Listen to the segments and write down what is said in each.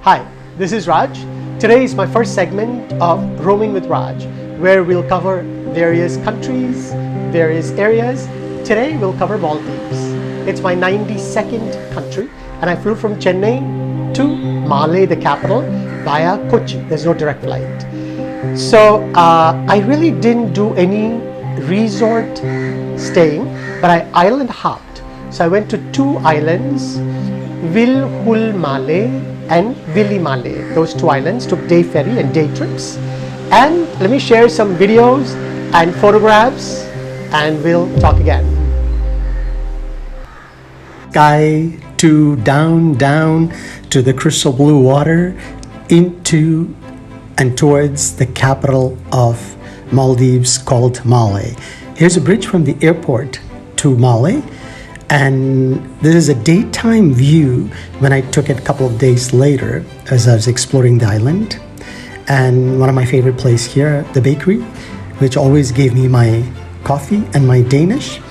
Hi, this is Raj. Today is my first segment of Roaming with Raj, where we'll cover various countries, various areas. Today we'll cover Maldives. It's my 92nd country, and I flew from Chennai to Malé, the capital, via Kochi. There's no direct flight. So I really didn't do any resort staying, but I island hopped. So I went to two islands, Vilhul Malé and Vili Malé. Those two islands, took day ferry and day trips. And let me share some videos and photographs, and we'll talk again. Sky to down to the crystal blue water, into and towards the capital of Maldives called Malé. Here's a bridge from the airport to Malé. And this is a daytime view when I took it a couple of days later as I was exploring the island. And one of my favorite places here, the bakery, which always gave me my coffee and my Danish.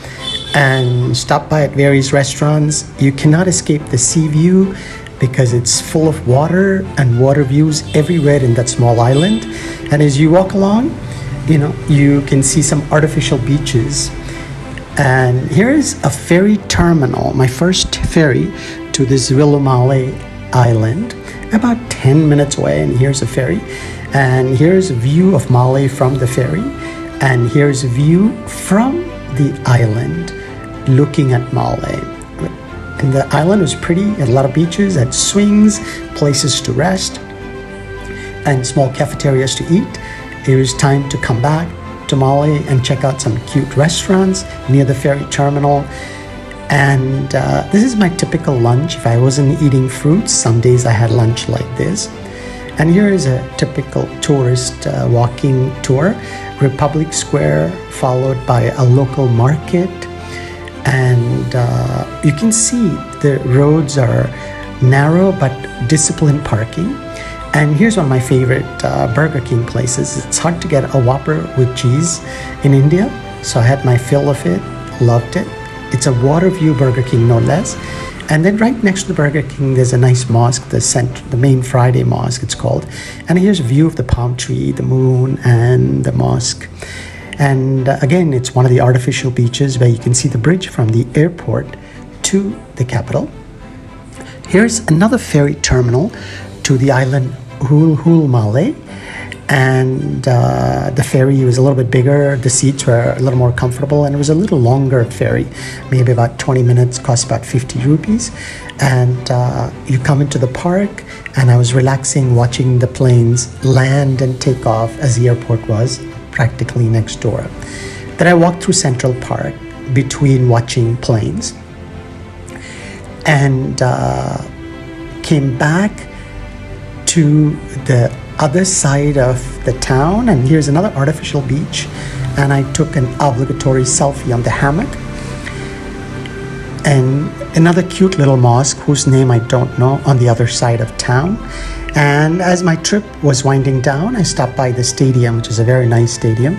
And stopped by at various restaurants. You cannot escape the sea view because it's full of water and water views everywhere in that small island. And as you walk along, you can see some artificial beaches. And here is a ferry terminal, my first ferry to this Vilhul Malé island, about 10 minutes away, and here's a ferry. And here's a view of Malé from the ferry, and here's a view from the island looking at Malé. And the island was pretty, had a lot of beaches, had swings, places to rest, and small cafeterias to eat. It was time to come back to Malé and check out some cute restaurants near the ferry terminal. And this is my typical lunch. If I wasn't eating fruits, some days I had lunch like this. And here is a typical tourist walking tour. Republic Square, followed by a local market. And you can see the roads are narrow but disciplined parking. And here's one of my favorite Burger King places. It's hard to get a Whopper with cheese in India, so I had my fill of it, loved it. It's a water view Burger King, no less. And then right next to the Burger King, there's a nice mosque, the main Friday mosque it's called. And here's a view of the palm tree, the moon, and the mosque. And again, it's one of the artificial beaches where you can see the bridge from the airport to the capital. Here's another ferry terminal to the island Vilhul Malé, and the ferry was a little bit bigger, the seats were a little more comfortable, and it was a little longer ferry, maybe about 20 minutes, cost about 50 rupees. And you come into the park, and I was relaxing, watching the planes land and take off as the airport was practically next door. Then I walked through Central Park between watching planes, and came back to the other side of the town, and here's another artificial beach, and I took an obligatory selfie on the hammock. And another cute little mosque whose name I don't know on the other side of town. And as my trip was winding down, I stopped by the stadium, which is a very nice stadium.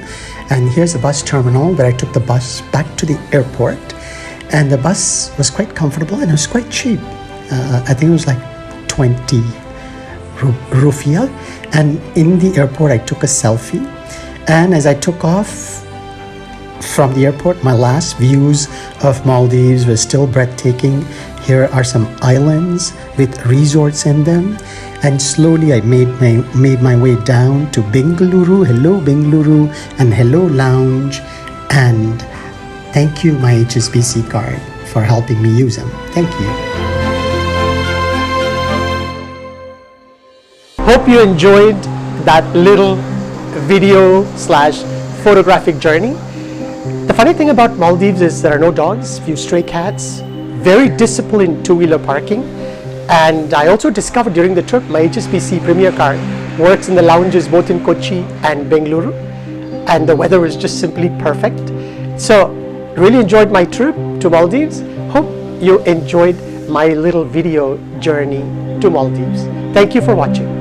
And here's the bus terminal where I took the bus back to the airport. And the bus was quite comfortable and it was quite cheap. I think it was like 20 rupiah. And in the airport, I took a selfie. And as I took off from the airport, my last views of Maldives were still breathtaking. Here are some islands with resorts in them. And slowly I made my way down to Bengaluru, hello Bengaluru, and hello lounge. And thank you, my HSBC card, for helping me use them. Thank you. Hope you enjoyed that little video / photographic journey. The funny thing about Maldives is there are no dogs, few stray cats, very disciplined two-wheeler parking. And I also discovered during the trip my HSBC Premier card works in the lounges both in Kochi and Bengaluru, and the weather was just simply perfect. So really enjoyed my trip to Maldives. Hope you enjoyed my little video journey to Maldives. Thank you for watching.